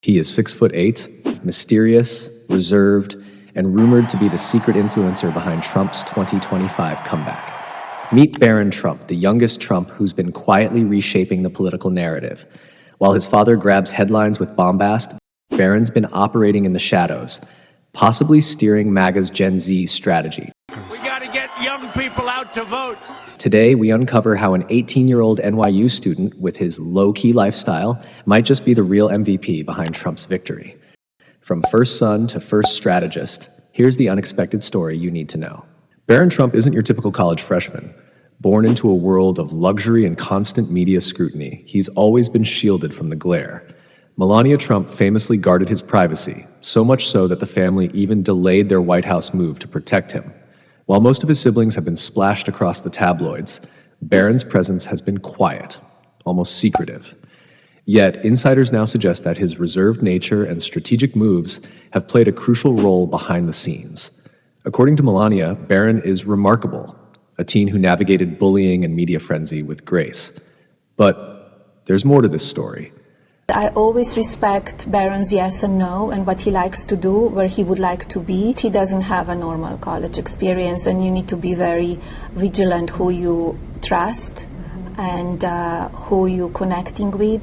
He is 6'8", mysterious, reserved, and rumored to be the secret influencer behind Trump's 2025 comeback. Meet Barron Trump, the youngest Trump who's been quietly reshaping the political narrative. While his father grabs headlines with bombast, Barron's been operating in the shadows, possibly steering MAGA's Gen Z strategy. We got to get young people out to vote. Today, we uncover how an 18-year-old NYU student with his low-key lifestyle might just be the real MVP behind Trump's victory. From first son to first strategist, here's the unexpected story you need to know. Barron Trump isn't your typical college freshman. Born into a world of luxury and constant media scrutiny, he's always been shielded from the glare. Melania Trump famously guarded his privacy, so much so that the family even delayed their White House move to protect him. While most of his siblings have been splashed across the tabloids, Barron's presence has been quiet, almost secretive. Yet, insiders now suggest that his reserved nature and strategic moves have played a crucial role behind the scenes. According to Melania, Barron is remarkable, a teen who navigated bullying and media frenzy with grace. But there's more to this story. I always respect Barron's yes and no and what he likes to do, where he would like to be. He doesn't have a normal college experience, and you need to be very vigilant who you trust and who you're connecting with.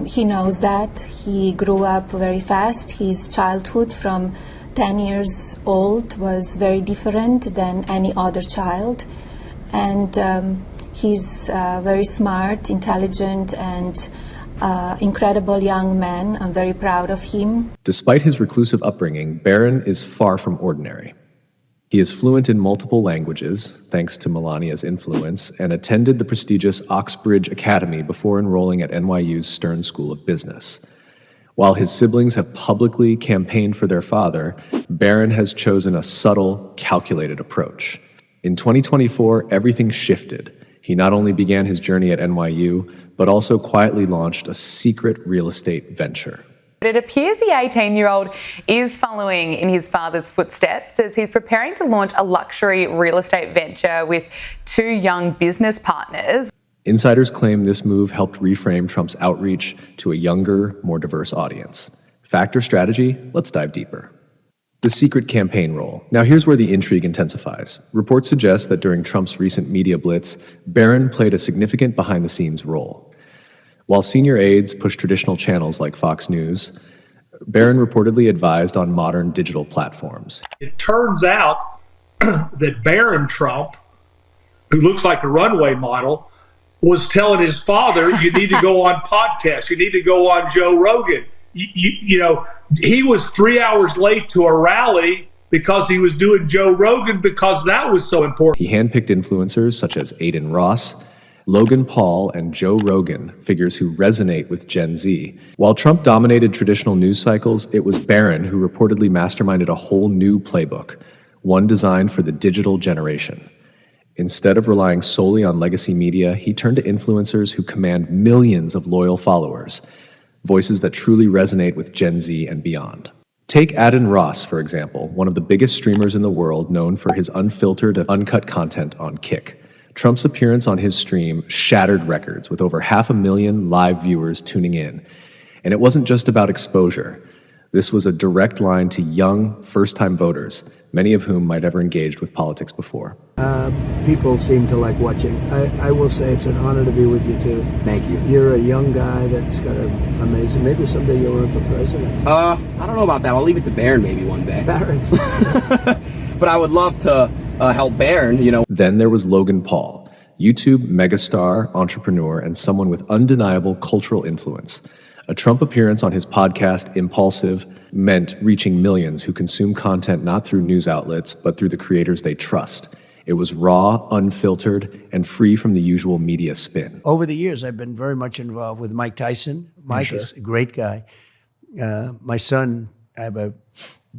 He knows that. He grew up very fast. His childhood from 10 years old was very different than any other child. And he's very smart, intelligent, and incredible young man. I'm very proud of him. Despite his reclusive upbringing, Barron is far from ordinary. He is fluent in multiple languages, thanks to Melania's influence, and attended the prestigious Oxbridge Academy before enrolling at NYU's Stern School of Business. While his siblings have publicly campaigned for their father, Barron has chosen a subtle, calculated approach. In 2024, everything shifted. He not only began his journey at NYU, but also quietly launched a secret real estate venture. It appears the 18-year-old is following in his father's footsteps as he's preparing to launch a luxury real estate venture with two young business partners. Insiders claim this move helped reframe Trump's outreach to a younger, more diverse audience. Fact or strategy? Let's dive deeper. The secret campaign role. Now here's where the intrigue intensifies. Reports suggest that during Trump's recent media blitz, Barron played a significant behind-the-scenes role. While senior aides pushed traditional channels like Fox News, Barron reportedly advised on modern digital platforms. It turns out that Barron Trump, who looks like a runway model, was telling his father, you need to go on podcasts, you need to go on Joe Rogan. You know, he was 3 hours late to a rally because he was doing Joe Rogan because that was so important. He handpicked influencers such as Adin Ross, Logan Paul, and Joe Rogan, figures who resonate with Gen Z. While Trump dominated traditional news cycles, it was Barron who reportedly masterminded a whole new playbook, one designed for the digital generation. Instead of relying solely on legacy media, he turned to influencers who command millions of loyal followers, voices that truly resonate with Gen Z and beyond. Take Adin Ross, for example, one of the biggest streamers in the world, known for his unfiltered, uncut content on Kick. Trump's appearance on his stream shattered records, with over 500,000 live viewers tuning in. And it wasn't just about exposure. This was a direct line to young, first-time voters, many of whom might ever engaged with politics before. People seem to like watching. I will say it's an honor to be with you, too. Thank you. You're a young guy that's got an amazing... Maybe someday you'll run for president. I don't know about that. I'll leave it to Barron maybe one day. Barron. But I would love to help Barron, you know. Then there was Logan Paul, YouTube megastar, entrepreneur, and someone with undeniable cultural influence. A Trump appearance on his podcast, Impulsive, meant reaching millions who consume content not through news outlets, but through the creators they trust. It was raw, unfiltered, and free from the usual media spin. Over the years, I've been very much involved with Mike Tyson. Mike is a great guy. My son, I have a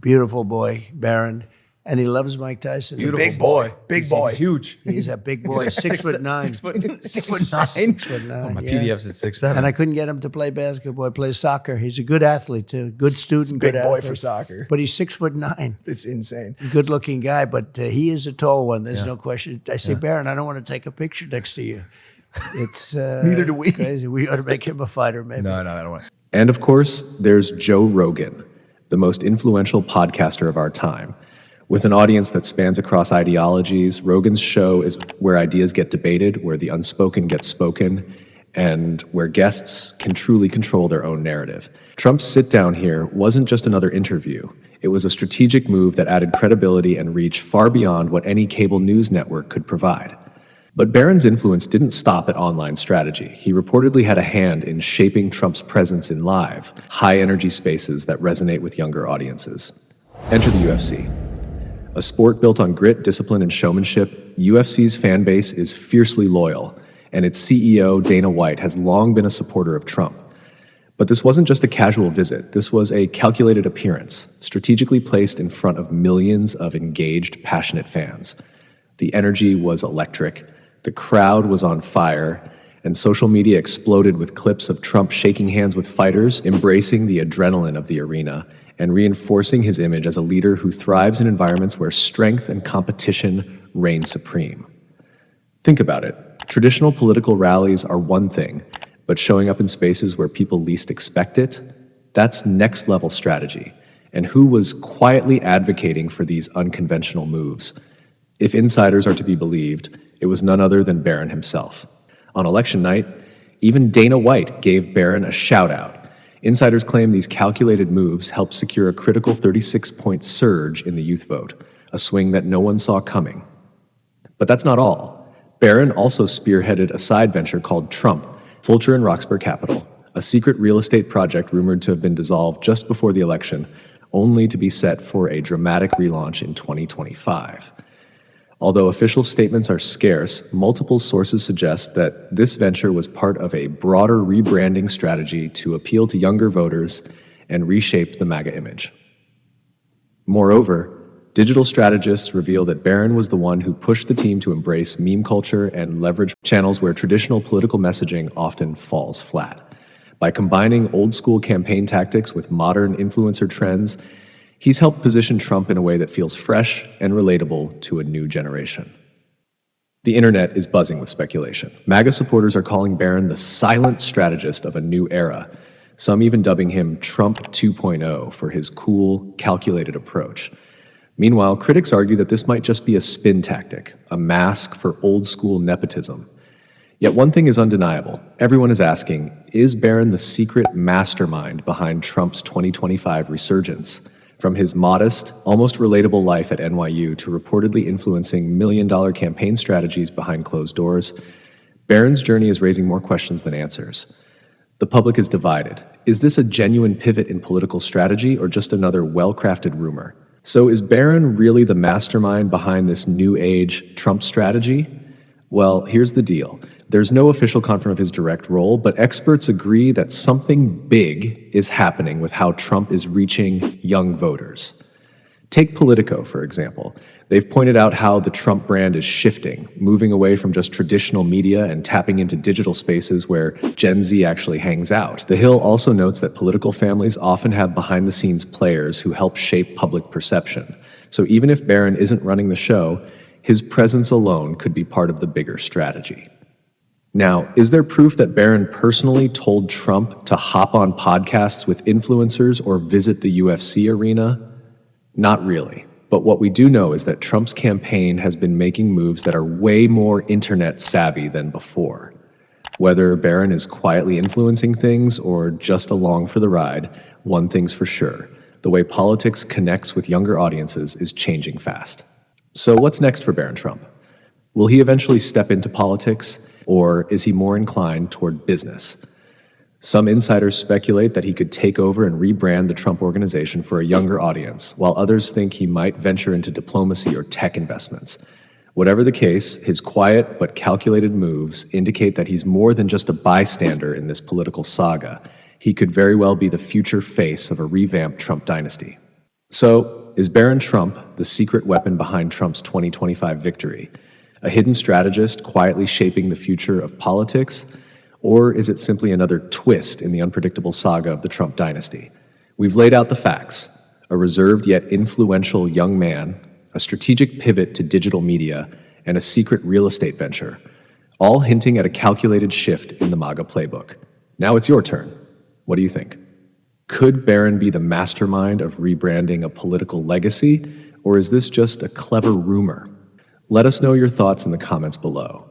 beautiful boy, Barron, and he loves Mike Tyson. He's a big boy. Big boy. He's huge. He's a big boy. 6'9". 6'9". 6'9". Oh, my yeah. PDF's at 6'7". And I couldn't get him to play basketball. He plays soccer. He's a good athlete too. Good student. Big good boy athlete. for soccer. But he's 6'9". It's insane. Good looking guy, but he is a tall one. There's no question. I say, Barron, I don't want to take a picture next to you. It's Neither do we. Crazy. We ought to make him a fighter, maybe. No, I don't want. And of course, there's Joe Rogan, the most influential podcaster of our time. With an audience that spans across ideologies, Rogan's show is where ideas get debated, where the unspoken gets spoken, and where guests can truly control their own narrative. Trump's sit-down here wasn't just another interview. It was a strategic move that added credibility and reach far beyond what any cable news network could provide. But Barron's influence didn't stop at online strategy. He reportedly had a hand in shaping Trump's presence in live, high-energy spaces that resonate with younger audiences. Enter the UFC. A sport built on grit, discipline, and showmanship, UFC's fan base is fiercely loyal, and its CEO, Dana White, has long been a supporter of Trump. But this wasn't just a casual visit. This was a calculated appearance, strategically placed in front of millions of engaged, passionate fans. The energy was electric, the crowd was on fire, and social media exploded with clips of Trump shaking hands with fighters, embracing the adrenaline of the arena, and reinforcing his image as a leader who thrives in environments where strength and competition reign supreme. Think about it. Traditional political rallies are one thing, but showing up in spaces where people least expect it, that's next-level strategy. And who was quietly advocating for these unconventional moves? If insiders are to be believed, it was none other than Barron himself. On election night, even Dana White gave Barron a shout-out. Insiders claim these calculated moves helped secure a critical 36-point surge in the youth vote, a swing that no one saw coming. But that's not all. Barron also spearheaded a side venture called Trump, Fulcher and Roxburgh Capital, a secret real estate project rumored to have been dissolved just before the election, only to be set for a dramatic relaunch in 2025. Although official statements are scarce, multiple sources suggest that this venture was part of a broader rebranding strategy to appeal to younger voters and reshape the MAGA image. Moreover, digital strategists reveal that Barron was the one who pushed the team to embrace meme culture and leverage channels where traditional political messaging often falls flat. By combining old-school campaign tactics with modern influencer trends, he's helped position Trump in a way that feels fresh and relatable to a new generation. The internet is buzzing with speculation. MAGA supporters are calling Barron the silent strategist of a new era, some even dubbing him Trump 2.0 for his cool, calculated approach. Meanwhile, critics argue that this might just be a spin tactic, a mask for old-school nepotism. Yet one thing is undeniable. Everyone is asking, is Barron the secret mastermind behind Trump's 2025 resurgence? From his modest, almost relatable life at NYU to reportedly influencing million-dollar campaign strategies behind closed doors, Barron's journey is raising more questions than answers. The public is divided. Is this a genuine pivot in political strategy or just another well-crafted rumor? So is Barron really the mastermind behind this new age Trump strategy? Well, here's the deal. There's no official confirmation of his direct role, but experts agree that something big is happening with how Trump is reaching young voters. Take Politico, for example. They've pointed out how the Trump brand is shifting, moving away from just traditional media and tapping into digital spaces where Gen Z actually hangs out. The Hill also notes that political families often have behind-the-scenes players who help shape public perception. So even if Barron isn't running the show, his presence alone could be part of the bigger strategy. Now, is there proof that Barron personally told Trump to hop on podcasts with influencers or visit the UFC arena? Not really. But what we do know is that Trump's campaign has been making moves that are way more internet savvy than before. Whether Barron is quietly influencing things or just along for the ride, one thing's for sure. The way politics connects with younger audiences is changing fast. So what's next for Barron Trump? Will he eventually step into politics, or is he more inclined toward business? Some insiders speculate that he could take over and rebrand the Trump organization for a younger audience, while others think he might venture into diplomacy or tech investments. Whatever the case, his quiet but calculated moves indicate that he's more than just a bystander in this political saga. He could very well be the future face of a revamped Trump dynasty. So, is Barron Trump the secret weapon behind Trump's 2025 victory? A hidden strategist quietly shaping the future of politics? Or is it simply another twist in the unpredictable saga of the Trump dynasty? We've laid out the facts: a reserved yet influential young man, a strategic pivot to digital media, and a secret real estate venture, all hinting at a calculated shift in the MAGA playbook. Now it's your turn. What do you think? Could Barron be the mastermind of rebranding a political legacy, or is this just a clever rumor? Let us know your thoughts in the comments below.